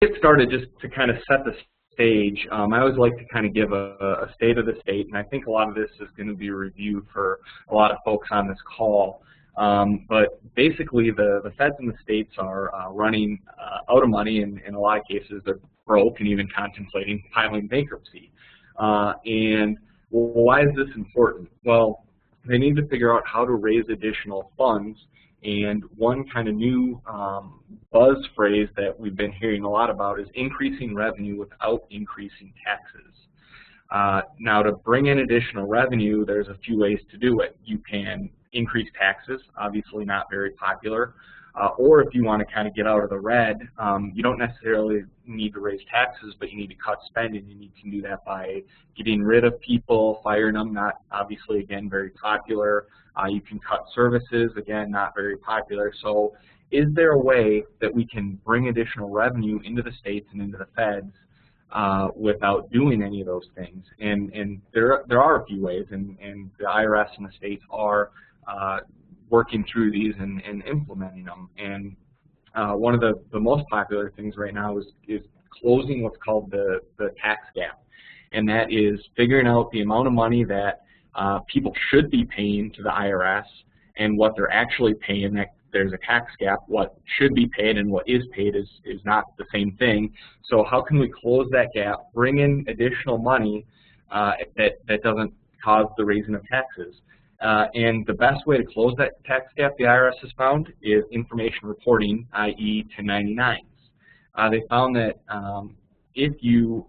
get started, just to kind of set the stage, I always like to kind of give a state of the state, and I think a lot of this is going to be reviewed for a lot of folks on this call. But basically, the feds in the states are running out of money, and in a lot of cases they're broke and even contemplating filing bankruptcy. And why is this important? Well, they need to figure out how to raise additional funds, and one kind of new buzz phrase that we've been hearing a lot about is increasing revenue without increasing taxes. Now, to bring in additional revenue, there's a few ways to do it. You can increase taxes, obviously not very popular, or if you want to kind of get out of the red, you don't necessarily need to raise taxes, but you need to cut spending, and you can do that by getting rid of people, firing them, not obviously, again, very popular. You can cut services, again, not very popular. So is there a way that we can bring additional revenue into the states and into the feds without doing any of those things? And there are a few ways, and the IRS and the states are working through these and implementing them. And one of the most popular things right now is closing what's called the tax gap. And that is figuring out the amount of money that people should be paying to the IRS and what they're actually paying. That there's a tax gap. What should be paid and what is paid is not the same thing. So how can we close that gap, bring in additional money that doesn't cause the raising of taxes? And the best way to close that tax gap, the IRS has found, is information reporting, i.e. 1099s. They found that if you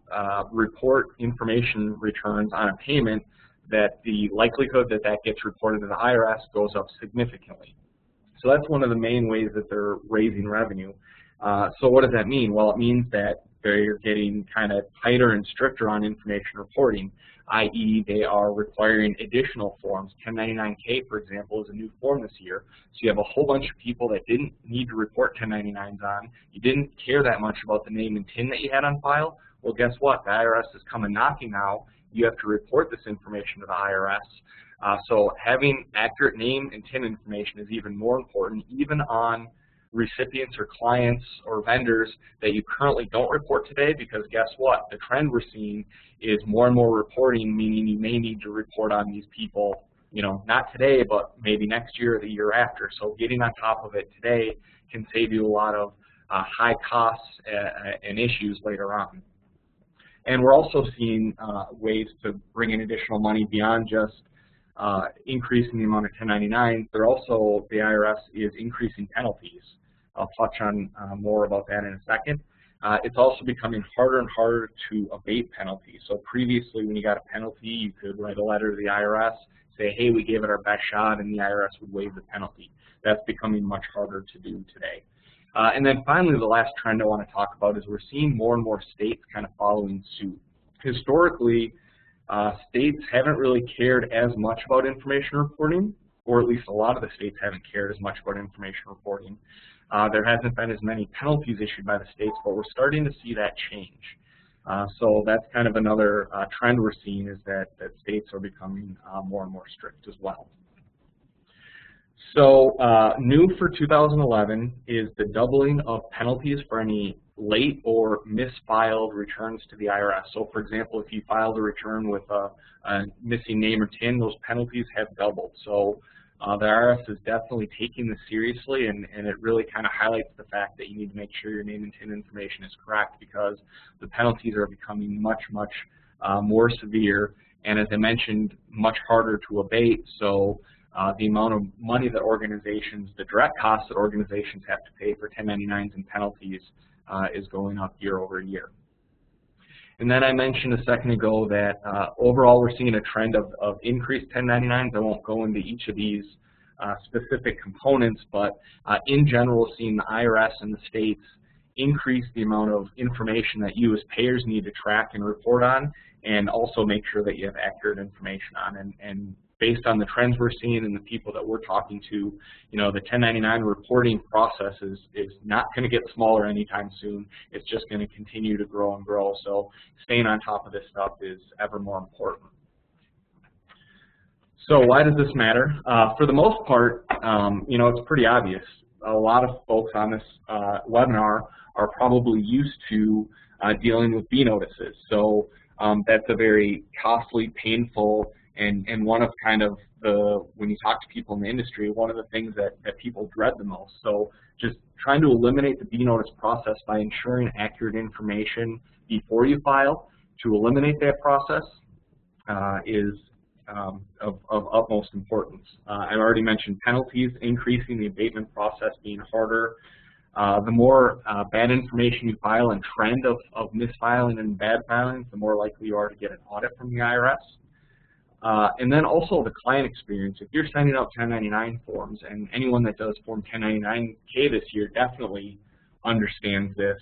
report information returns on a payment, that the likelihood that that gets reported to the IRS goes up significantly. So that's one of the main ways that they're raising revenue. So what does that mean? Well, it means that they're getting kind of tighter and stricter on information reporting, i.e. they are requiring additional forms. 1099-K, for example, is a new form this year. So you have a whole bunch of people that didn't need to report 1099s on. You didn't care that much about the name and TIN that you had on file. Well, guess what? The IRS is coming knocking now. You have to report this information to the IRS. So having accurate name and TIN information is even more important, even on recipients or clients or vendors that you currently don't report today, because guess what? The trend we're seeing is more and more reporting, meaning you may need to report on these people, you know, not today, but maybe next year or the year after. So getting on top of it today can save you a lot of high costs and issues later on. And we're also seeing ways to bring in additional money beyond just increasing the amount of 1099s. They're also, the IRS is increasing penalties. I'll touch on more about that in a second. It's also becoming harder and harder to abate penalties. So previously, when you got a penalty, you could write a letter to the IRS, say, hey, we gave it our best shot, and the IRS would waive the penalty. That's becoming much harder to do today. And then finally, the last trend I want to talk about is we're seeing more and more states kind of following suit. Historically, states haven't really cared as much about information reporting, or at least a lot of the states haven't cared as much about information reporting. There hasn't been as many penalties issued by the states, but we're starting to see that change. So that's kind of another trend we're seeing, is that states are becoming more and more strict as well. So new for 2011 is the doubling of penalties for any late or misfiled returns to the IRS. So for example, if you filed a return with a missing name or TIN, those penalties have doubled. So the IRS is definitely taking this seriously, and it really kind of highlights the fact that you need to make sure your name and TIN information is correct, because the penalties are becoming much, much more severe, and as I mentioned, much harder to abate. So the amount of money that organizations, the direct costs that organizations have to pay for 1099s and penalties is going up year over year. And then I mentioned a second ago that overall we're seeing a trend of increased 1099s. I won't go into each of these specific components, but in general, seeing the IRS and the states increase the amount of information that you as payers need to track and report on, and also make sure that you have accurate information on. And based on the trends we're seeing and the people that we're talking to, you know, the 1099 reporting process is not going to get smaller anytime soon. It's just going to continue to grow and grow. So staying on top of this stuff is ever more important. So why does this matter? For the most part, you know, it's pretty obvious. a lot of folks on this webinar are probably used to dealing with B notices. So that's a very costly, painful, and one of kind of when you talk to people in the industry, one of the things that people dread the most. So just trying to eliminate the B notice process by ensuring accurate information before you file, to eliminate that process is of utmost importance. I've already mentioned penalties, increasing the abatement process being harder. The more bad information you file and trend of misfiling and bad filings, the more likely you are to get an audit from the IRS. And then also the client experience. If you're sending out 1099 forms, and anyone that does Form 1099K this year definitely understands this,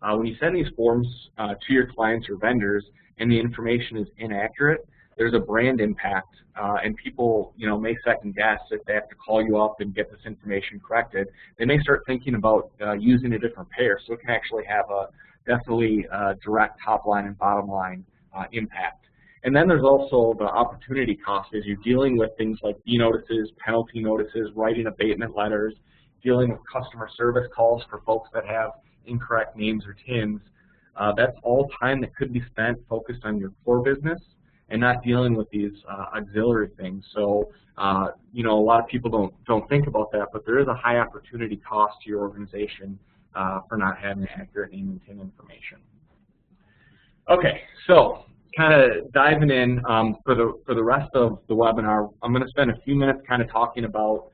when you send these forms to your clients or vendors and the information is inaccurate, there's a brand impact, and people, may second guess if they have to call you up and get this information corrected. They may start thinking about using a different payer, so it can actually have a definitely direct top line and bottom line impact. And then there's also the opportunity cost as you're dealing with things like B notices, penalty notices, writing abatement letters, dealing with customer service calls for folks that have incorrect names or TINs. That's all time that could be spent focused on your core business and not dealing with these auxiliary things. So, a lot of people don't think about that, but there is a high opportunity cost to your organization for not having accurate name and TIN information. Okay, so kind of diving in for the rest of the webinar, I'm going to spend a few minutes kind of talking about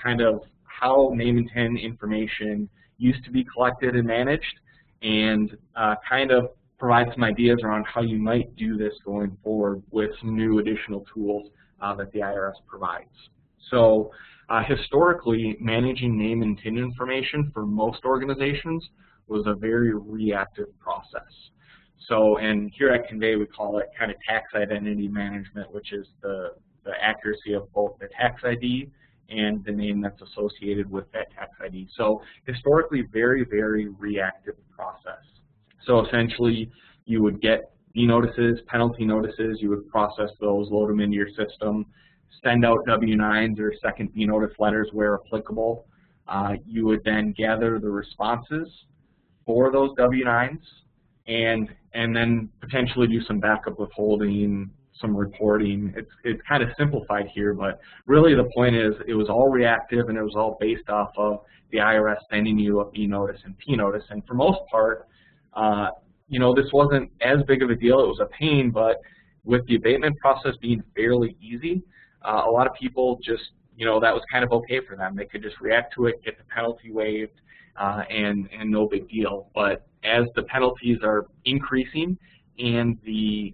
kind of how name and TIN information used to be collected and managed, and kind of provide some ideas around how you might do this going forward with some new additional tools that the IRS provides. So historically, managing name and TIN information for most organizations was a very reactive process. So, and here at Convey we call it kind of tax identity management, which is the accuracy of both the tax ID and the name that's associated with that tax ID. So historically, very, very reactive process. So essentially, you would get B notices, penalty notices, you would process those, load them into your system, send out W-9s or second B notice letters where applicable. You would then gather the responses for those W-9s and then potentially do some backup withholding, some reporting. It's kind of simplified here, but really the point is it was all reactive and it was all based off of the IRS sending you a B notice and P notice. And for most part, this wasn't as big of a deal. It was a pain, but with the abatement process being fairly easy, a lot of people just, that was kind of okay for them. They could just react to it, get the penalty waived, and no big deal. But as the penalties are increasing and the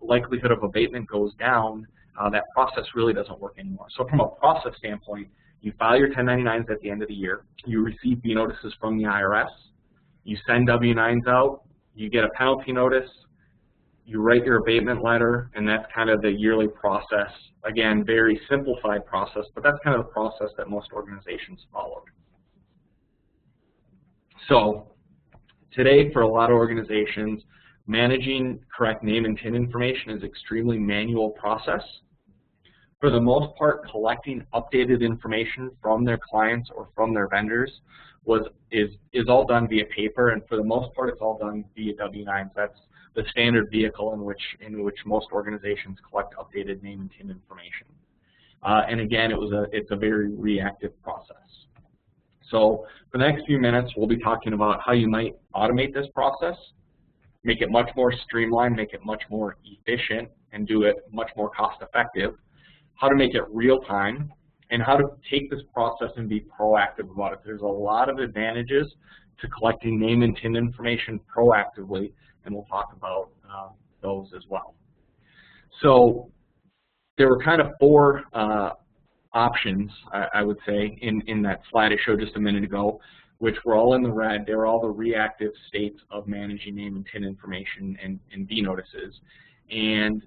likelihood of abatement goes down, that process really doesn't work anymore. So from a process standpoint, you file your 1099s at the end of the year, you receive B notices from the IRS, you send W-9s out, you get a penalty notice, you write your abatement letter, and that's kind of the yearly process. Again, very simplified process, but that's kind of the process that most organizations followed. So today, for a lot of organizations, managing correct name and TIN information is an extremely manual process. For the most part, collecting updated information from their clients or from their vendors is all done via paper, and for the most part, it's all done via W-9s. That's the standard vehicle in which most organizations collect updated name and TIN information. And again, it's a very reactive process. So for the next few minutes, we'll be talking about how you might automate this process, make it much more streamlined, make it much more efficient, and do it much more cost-effective, how to make it real-time, and how to take this process and be proactive about it. There's a lot of advantages to collecting name and TIN information proactively, and we'll talk about those as well. So there were kind of four options, I would say, in that slide I showed just a minute ago, which were all in the red. They were all the reactive states of managing name and TIN information and B notices. And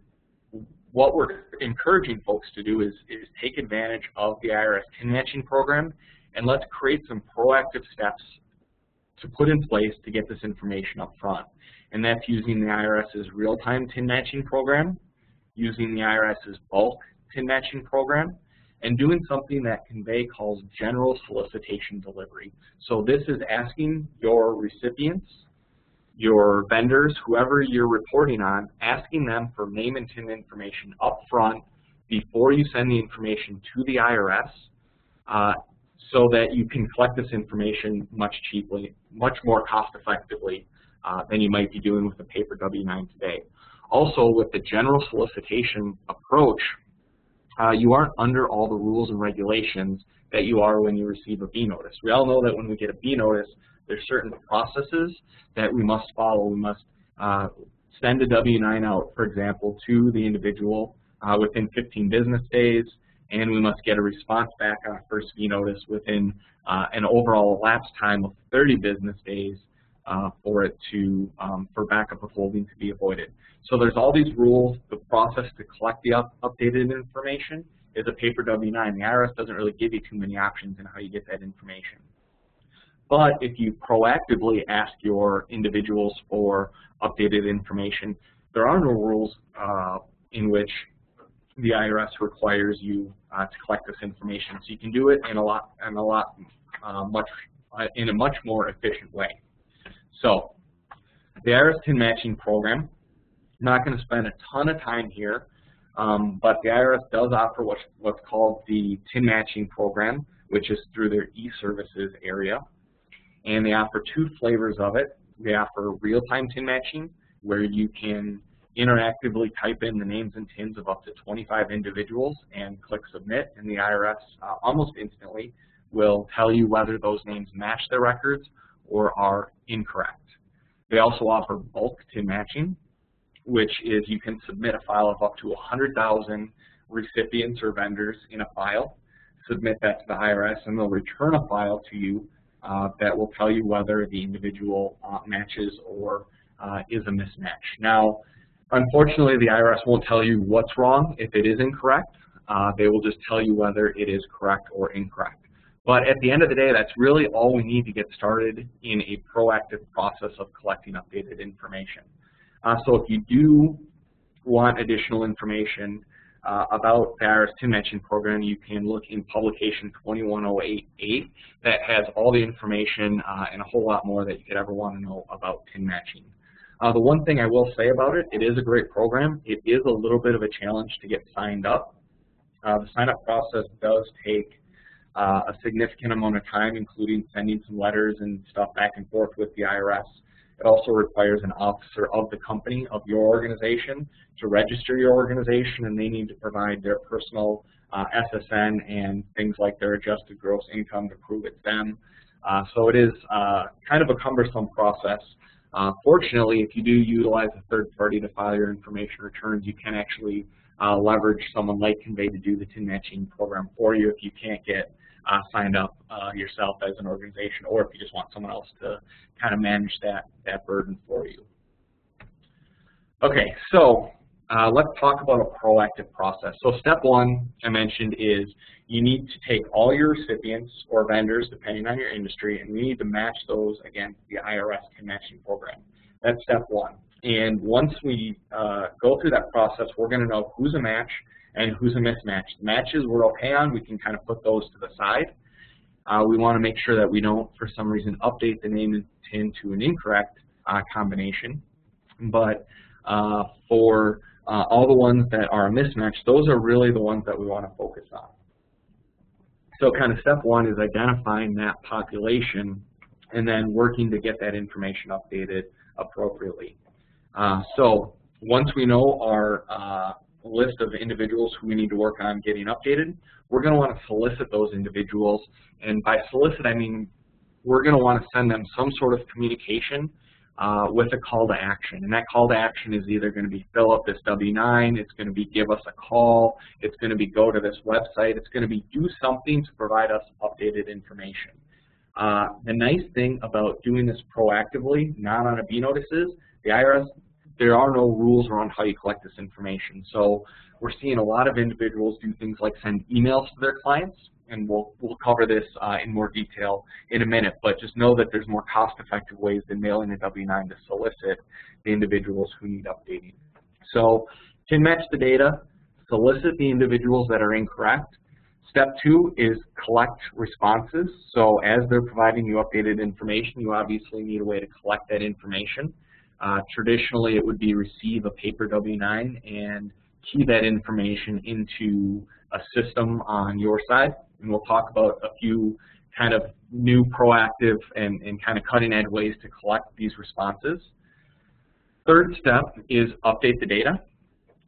what we're encouraging folks to do is take advantage of the IRS TIN matching program, and let's create some proactive steps to put in place to get this information up front. And that's using the IRS's real-time TIN matching program, using the IRS's bulk TIN matching program, and doing something that Convey calls general solicitation delivery. So this is asking your recipients, your vendors, whoever you're reporting on, asking them for name and TIN information up front before you send the information to the IRS, so that you can collect this information much more cost effectively than you might be doing with a paper W-9 today. Also, with the general solicitation approach, you aren't under all the rules and regulations that you are when you receive a B notice. We all know that when we get a B notice, there's certain processes that we must follow. We must send a W-9 out, for example, to the individual within 15 business days, and we must get a response back on a first B notice within an overall elapsed time of 30 business days for it to for backup withholding to be avoided. So there's all these rules. The process to collect the updated information is a paper W-9. The IRS doesn't really give you too many options in how you get that information. But if you proactively ask your individuals for updated information, there are no rules in which the IRS requires you to collect this information. So you can do it in a much more efficient way. So the IRS TIN matching program, I'm not going to spend a ton of time here, but the IRS does offer what's called the TIN matching program, which is through their e-services area. And they offer two flavors of it. They offer real-time TIN matching, where you can interactively type in the names and TINs of up to 25 individuals and click submit, and the IRS almost instantly will tell you whether those names match their records or are incorrect. They also offer bulk TIN matching, which is you can submit a file of up to 100,000 recipients or vendors in a file, submit that to the IRS, and they'll return a file to you that will tell you whether the individual matches or is a mismatch. Now, unfortunately, the IRS won't tell you what's wrong if it is incorrect. They will just tell you whether it is correct or incorrect. But at the end of the day, that's really all we need to get started in a proactive process of collecting updated information. So if you do want additional information about the IRS TIN matching program, you can look in publication 21088 that has all the information and a whole lot more that you could ever want to know about TIN matching. The one thing I will say about it, it is a great program. It is a little bit of a challenge to get signed up. The sign-up process does take a significant amount of time, including sending some letters and stuff back and forth with the IRS. It also requires an officer of the company, of your organization, to register your organization, and they need to provide their personal SSN and things like their adjusted gross income to prove it's them. So it is kind of a cumbersome process. Fortunately, if you do utilize a third party to file your information returns, you can actually leverage someone like Convey to do the TIN matching program for you if you can't get signed up yourself as an organization, or if you just want someone else to kind of manage that burden for you. Okay, so let's talk about a proactive process. So step one I mentioned is you need to take all your recipients or vendors, depending on your industry, and you need to match those against the IRS TIN matching program. That's step one. And once we go through that process, we're going to know who's a match and who's a mismatch. The matches we're okay on, we can kind of put those to the side. We want to make sure that we don't, for some reason, update the name and TIN to an incorrect combination. But for all the ones that are a mismatch, those are really the ones that we want to focus on. So kind of step one is identifying that population and then working to get that information updated appropriately. So once we know our list of individuals who we need to work on getting updated, we're going to want to solicit those individuals. And by solicit, I mean we're going to want to send them some sort of communication with a call to action. And that call to action is either going to be fill up this W-9, it's going to be give us a call, it's going to be go to this website, it's going to be do something to provide us updated information. The nice thing about doing this proactively, not on a B notice, is the IRS, there are no rules around how you collect this information. So we're seeing a lot of individuals do things like send emails to their clients, and we'll cover this in more detail in a minute, but just know that there's more cost-effective ways than mailing a W-9 to solicit the individuals who need updating. So TIN match the data, solicit the individuals that are incorrect, Step 2 is collect responses. So as they're providing you updated information, you obviously need a way to collect that information. Traditionally, it would be receive a paper W-9 and key that information into a system on your side. And we'll talk about a few kind of new proactive and kind of cutting edge ways to collect these responses. Third step is update the data.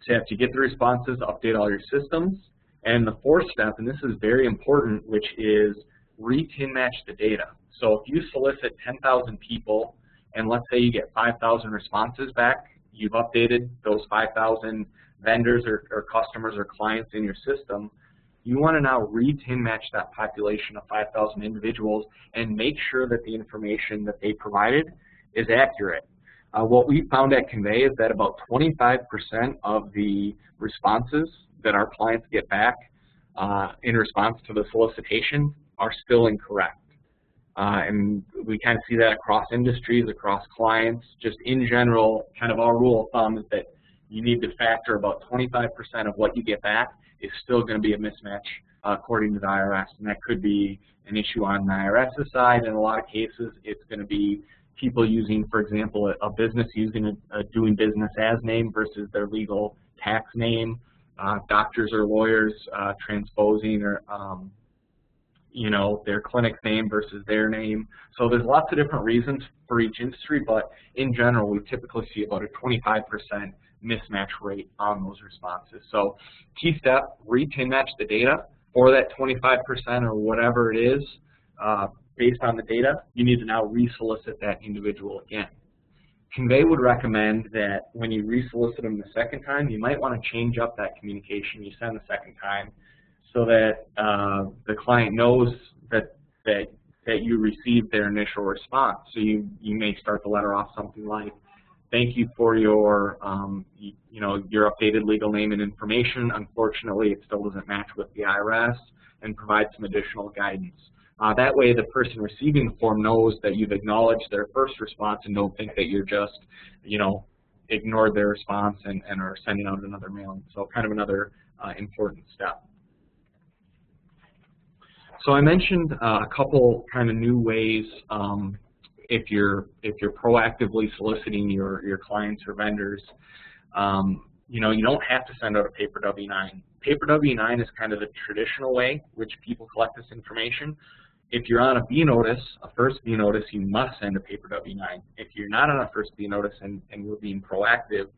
So after you get the responses, update all your systems. And the fourth step, and this is very important, which is re-tin match the data. So if you solicit 10,000 people, and let's say you get 5,000 responses back, you've updated those 5,000 vendors or customers or clients in your system, you want to now re-tin match that population of 5,000 individuals and make sure that the information that they provided is accurate. What we found at Convey is that about 25% of the responses that our clients get back in response to the solicitation are still incorrect. And we kind of see that across industries, across clients. Just in general, kind of our rule of thumb is that you need to factor about 25% of what you get back is still going to be a mismatch according to the IRS. And that could be an issue on the IRS's side. In a lot of cases, it's going to be people using, for example, a business using a doing business as name versus their legal tax name. Doctors or lawyers transposing or you know, their clinic's name versus their name. So there's lots of different reasons for each industry, but in general, we typically see about a 25% mismatch rate on those responses. So key step, re-tin match the data for that 25% or whatever it is based on the data. You need to now resolicit that individual again. Convey would recommend that when you resolicit them the second time, you might want to change up that communication you send the second time so that the client knows that you received their initial response. So you may start the letter off something like, "Thank you for your your updated legal name and information. Unfortunately, it still doesn't match with the IRS," and provide some additional guidance. That way, the person receiving the form knows that you've acknowledged their first response and don't think that you're just, ignored their response and are sending out another mailing. So kind of another important step. So I mentioned a couple kind of new ways if you're proactively soliciting your clients or vendors. You don't have to send out a paper W-9. Paper W-9 is kind of the traditional way which people collect this information. If you're on a B notice, a first B notice, you must send a paper W-9. If you're not on a first B notice and we're being proactive,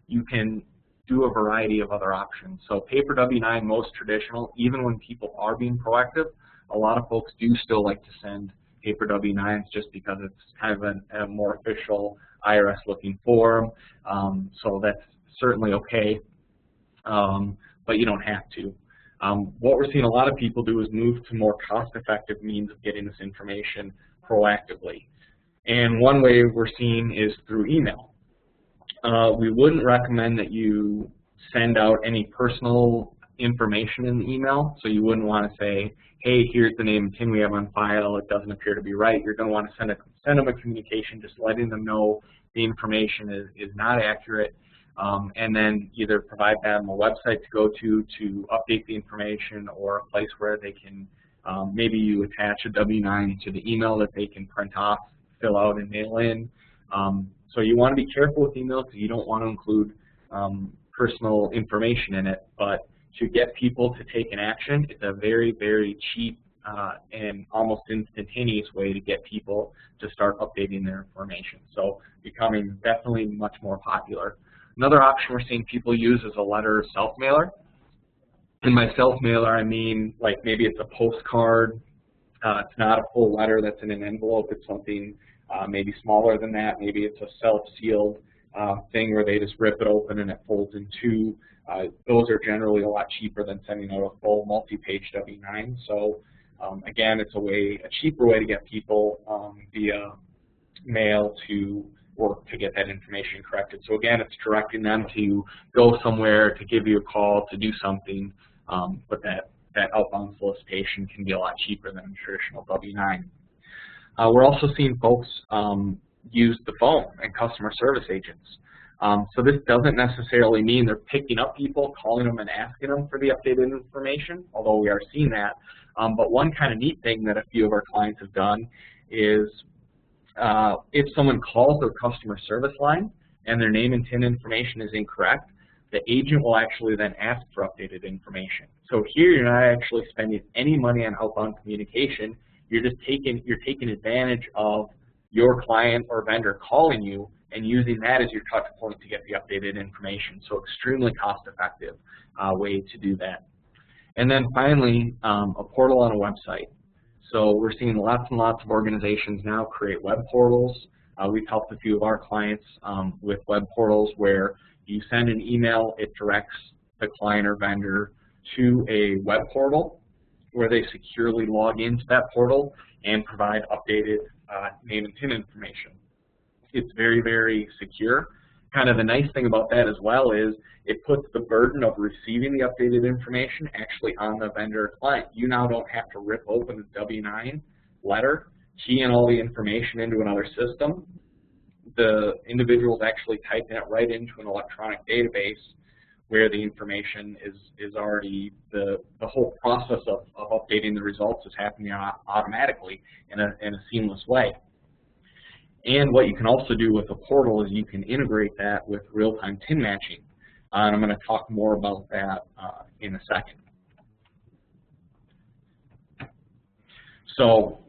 you can do a variety of other options. So paper W-9, most traditional, even when people are being proactive, a lot of folks do still like to send paper W-9s just because it's kind of a more official IRS-looking form. So that's certainly okay, but you don't have to. What we're seeing a lot of people do is move to more cost-effective means of getting this information proactively. And one way we're seeing is through email. We wouldn't recommend that you send out any personal information in the email, so you wouldn't want to say, "Hey, here's the name and PIN we have on file. It doesn't appear to be right." You're going to want to send them a communication just letting them know the information is not accurate, and then either provide them a website to go to update the information or a place where they can, maybe you attach a W-9 to the email that they can print off, fill out, and mail in. So you want to be careful with email because you don't want to include personal information in it, but to get people to take an action, it's a very, very cheap and almost instantaneous way to get people to start updating their information. So becoming definitely much more popular. Another option we're seeing people use is a letter self-mailer. And by self-mailer, I mean like maybe it's a postcard. It's not a full letter that's in an envelope. It's something maybe smaller than that. Maybe it's a self-sealed thing where they just rip it open and it folds in two. Those are generally a lot cheaper than sending out a full multi-page W-9. So again, it's a cheaper way to get people via mail to work to get that information corrected. So again, it's directing them to go somewhere, to give you a call, to do something, but that outbound solicitation can be a lot cheaper than a traditional W-9. We're also seeing folks use the phone and customer service agents. So this doesn't necessarily mean they're picking up people, calling them and asking them for the updated information, although we are seeing that. But one kind of neat thing that a few of our clients have done is if someone calls their customer service line and their name and TIN information is incorrect, the agent will actually then ask for updated information. So here you're not actually spending any money on outbound communication. You're just taking advantage of your client or vendor calling you and using that as your touch point to get the updated information. So extremely cost-effective way to do that. And then finally, a portal on a website. So we're seeing lots and lots of organizations now create web portals. We've helped a few of our clients with web portals where you send an email, it directs the client or vendor to a web portal where they securely log into that portal and provide updated name and TIN information. It's very, very secure. Kind of the nice thing about that as well is it puts the burden of receiving the updated information actually on the vendor or client. You now don't have to rip open the W-9 letter, key in all the information into another system. The individual's actually typing it right into an electronic database where the information is already, the whole process of updating the results is happening automatically in a seamless way. And what you can also do with a portal is you can integrate that with real-time TIN matching. And I'm going to talk more about that in a second. So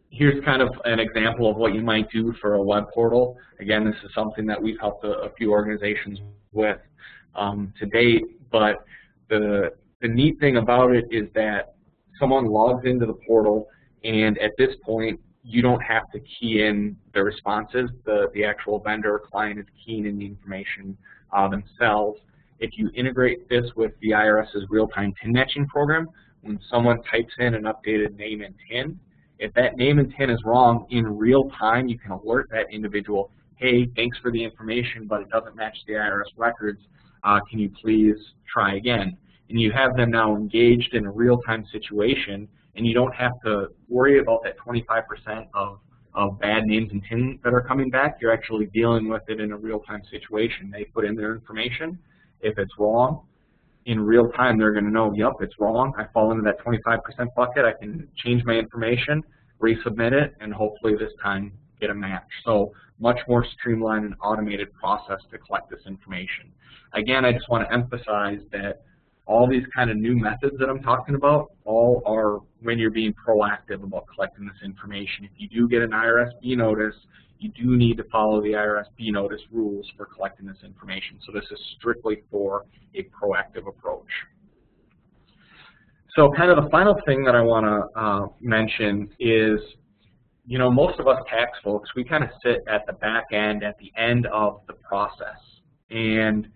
here's kind of an example of what you might do for a web portal. Again, this is something that we've helped a few organizations with to date, but the neat thing about it is that someone logs into the portal, and at this point, you don't have to key in the responses. The actual vendor or client is keying in the information themselves. If you integrate this with the IRS's real-time TIN matching program, when someone types in an updated name and TIN, if that name and TIN is wrong, in real time you can alert that individual, hey, thanks for the information, but it doesn't match the IRS records. Can you please try again? And you have them now engaged in a real-time situation, and you don't have to worry about that 25% of bad names and TIN that are coming back. You're actually dealing with it in a real-time situation. They put in their information. If it's wrong, in real time they're going to know, yep, it's wrong. I fall into that 25% bucket. I can change my information, resubmit it, and hopefully this time get a match. So much more streamlined and automated process to collect this information. Again, I just want to emphasize that all these kind of new methods that I'm talking about all are when you're being proactive about collecting this information. If you do get an IRS B notice, you do need to follow the IRS B notice rules for collecting this information. So this is strictly for a proactive approach. So kind of the final thing that I want to mention is, you know, most of us tax folks, we kind of sit at the back end, at the end of the process. And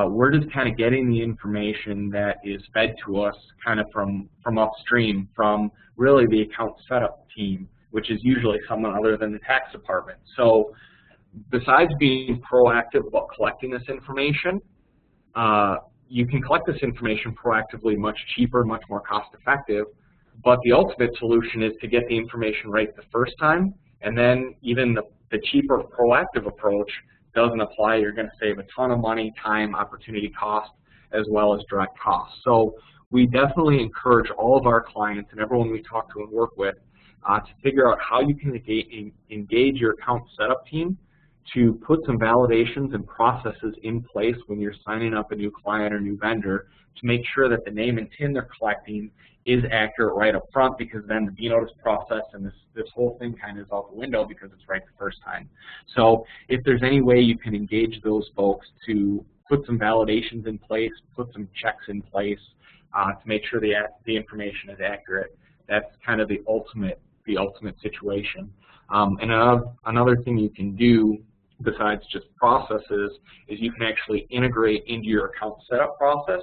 we're just kind of getting the information that is fed to us kind of from upstream, from really the account setup team, which is usually someone other than the tax department. So besides being proactive about collecting this information, you can collect this information proactively much cheaper, much more cost effective, but the ultimate solution is to get the information right the first time, and then even the cheaper proactive approach doesn't apply. You're going to save a ton of money, time, opportunity cost, as well as direct costs. So we definitely encourage all of our clients and everyone we talk to and work with to figure out how you can engage your account setup team to put some validations and processes in place when you're signing up a new client or new vendor to make sure that the name and TIN they're collecting is accurate right up front, because then the B-notice process and this whole thing kind of is out the window because it's right the first time. So if there's any way you can engage those folks to put some validations in place, put some checks in place to make sure the information is accurate, that's kind of the ultimate situation. And another thing you can do besides just processes is you can actually integrate into your account setup process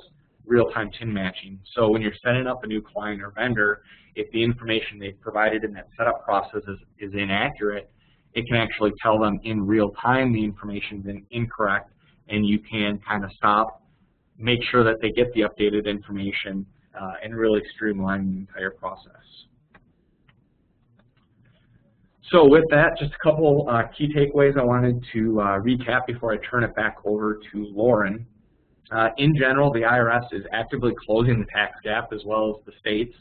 real-time TIN matching. So when you're setting up a new client or vendor, if the information they've provided in that setup process is inaccurate, it can actually tell them in real time the information's incorrect, and you can kind of stop, make sure that they get the updated information, and really streamline the entire process. So with that, just a couple key takeaways I wanted to recap before I turn it back over to Lauren. In general, the IRS is actively closing the tax gap as well as the states.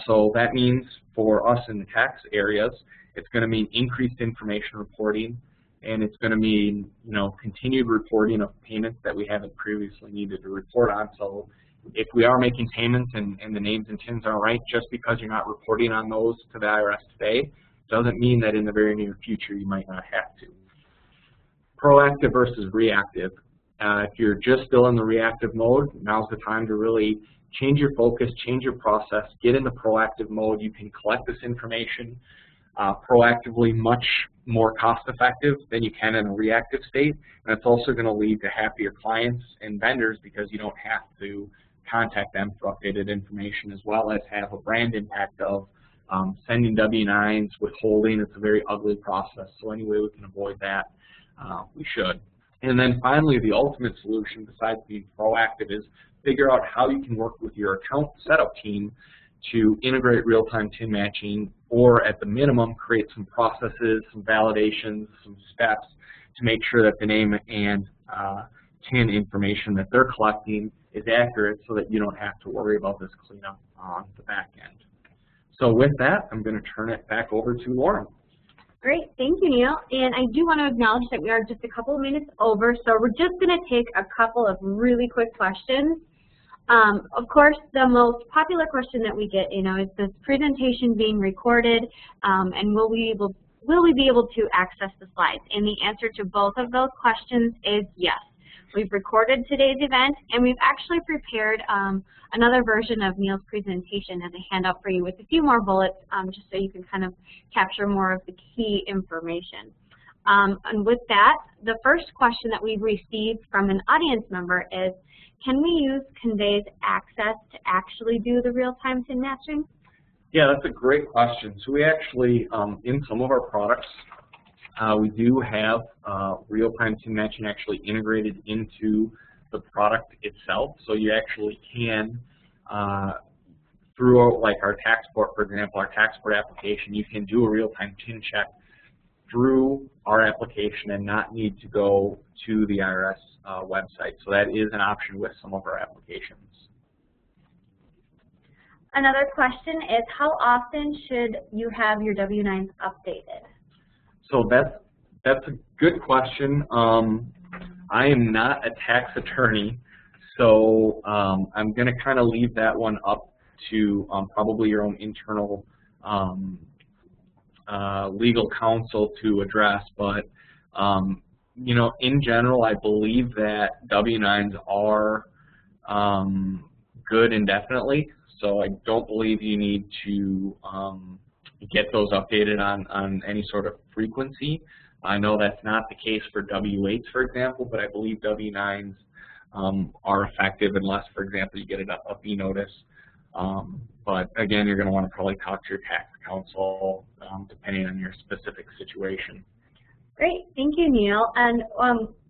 So that means for us in the tax areas, it's going to mean increased information reporting, and it's going to mean, you know, continued reporting of payments that we haven't previously needed to report on. So if we are making payments and the names and TINs aren't right, just because you're not reporting on those to the IRS today, doesn't mean that in the very near future you might not have to. Proactive versus reactive. If you're just still in the reactive mode, now's the time to really change your focus, change your process, get into proactive mode. You can collect this information proactively, much more cost effective than you can in a reactive state. And it's also going to lead to happier clients and vendors because you don't have to contact them for updated information, as well as have a brand impact of sending W-9s, withholding. It's a very ugly process, so any way we can avoid that, we should. And then finally, the ultimate solution, besides being proactive, is figure out how you can work with your account setup team to integrate real-time TIN matching, or at the minimum, create some processes, some validations, some steps to make sure that the name and TIN information that they're collecting is accurate so that you don't have to worry about this cleanup on the back end. So with that, I'm going to turn it back over to Lauren. Great, thank you, Neil. And I do want to acknowledge that we are just a couple of minutes over, so we're just going to take a couple of really quick questions. Of course, the most popular question that we get, is this presentation being recorded, and will we be able to access the slides? And the answer to both of those questions is yes. We've recorded today's event, and we've actually prepared another version of Neil's presentation as a handout for you with a few more bullets, just so you can kind of capture more of the key information. And with that, the first question that we've received from an audience member is, can we use Convey's access to actually do the real-time TIN matching? Yeah, that's a great question. So we actually, in some of our products, we do have real-time TIN matching actually integrated into the product itself. So you actually can, through like our taxport, for example, our taxport application, you can do a real-time TIN check through our application and not need to go to the IRS website. So that is an option with some of our applications. Another question is, how often should you have your W-9s updated? So that's a good question. I am not a tax attorney, so I'm going to kind of leave that one up to probably your own internal legal counsel to address. But in general, I believe that W-9s are good indefinitely. So I don't believe you need to get those updated on any sort of frequency. I know that's not the case for W-8s, for example, but I believe W-9s are effective unless, for example, you get a fee notice. But again, you're going to want to probably talk to your tax counsel depending on your specific situation. Great, thank you, Neil. And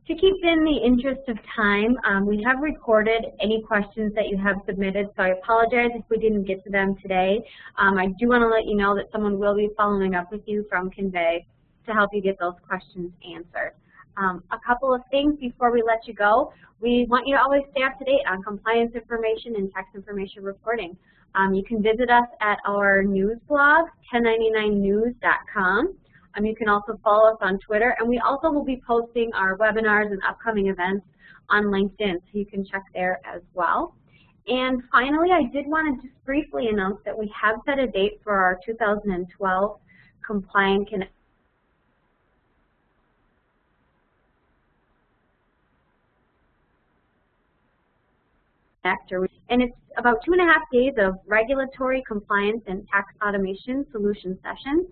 to keep in the interest of time, we have recorded any questions that you have submitted, so I apologize if we didn't get to them today. I do want to let you know that someone will be following up with you from Convey to help you get those questions answered. A couple of things before we let you go. We want you to always stay up to date on compliance information and tax information reporting. You can visit us at our news blog, 1099news.com. You can also follow us on Twitter, and we also will be posting our webinars and upcoming events on LinkedIn, so you can check there as well. And finally, I did want to just briefly announce that we have set a date for our 2012 Compliant Connect. And it's about 2.5 days of regulatory compliance and tax automation solution sessions.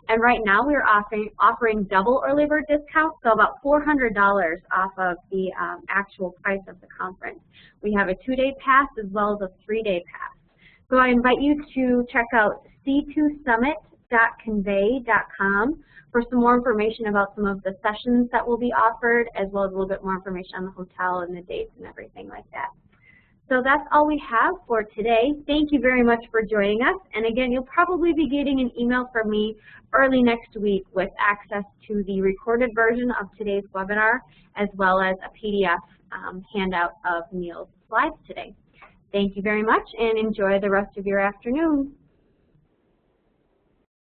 And right now we're offering double early bird discount, so about $400 off of the actual price of the conference. We have a 2-day pass as well as a 3-day pass. So I invite you to check out c2summit.convey.com for some more information about some of the sessions that will be offered, as well as a little bit more information on the hotel and the dates and everything like that. So that's all we have for today. Thank you very much for joining us. And again, you'll probably be getting an email from me early next week with access to the recorded version of today's webinar, as well as a PDF handout of Neil's slides today. Thank you very much, and enjoy the rest of your afternoon.